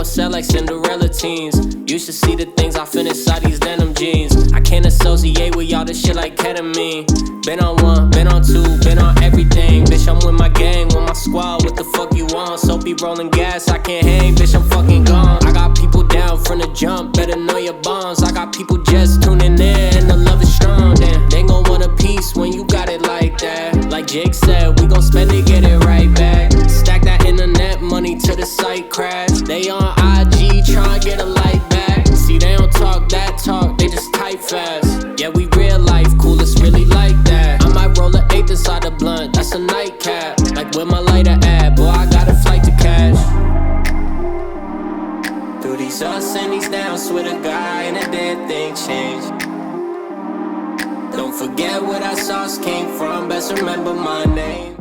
sell like Cinderella teens. You should see the things I fit inside these denim jeans. I can't associate with y'all, this shit like ketamine. Been on one, been on two, been on everything. Bitch, I'm with my gang, with my squad, what the fuck you want? Soapy rolling gas, I can't hang, bitch, I'm fucking gone. I got people down from the jump, better know your bonds. I got people just tuning in, and the love is strong. Damn, they gon' want a piece when you got it like that. Like Jake said, we gon' spend it, get it right back. Stack that internet money till the site crash. They on IG tryna get a like back. See, they don't talk that talk, they just type fast. Yeah, we real life, cool, it's really like that. I might roll an eighth inside the blunt, that's a nightcap. Like where my lighter at, boy, I got a flight to catch. Through these ups and these downs, with a guy and a dead thing change. Don't forget where that sauce came from, best remember my name.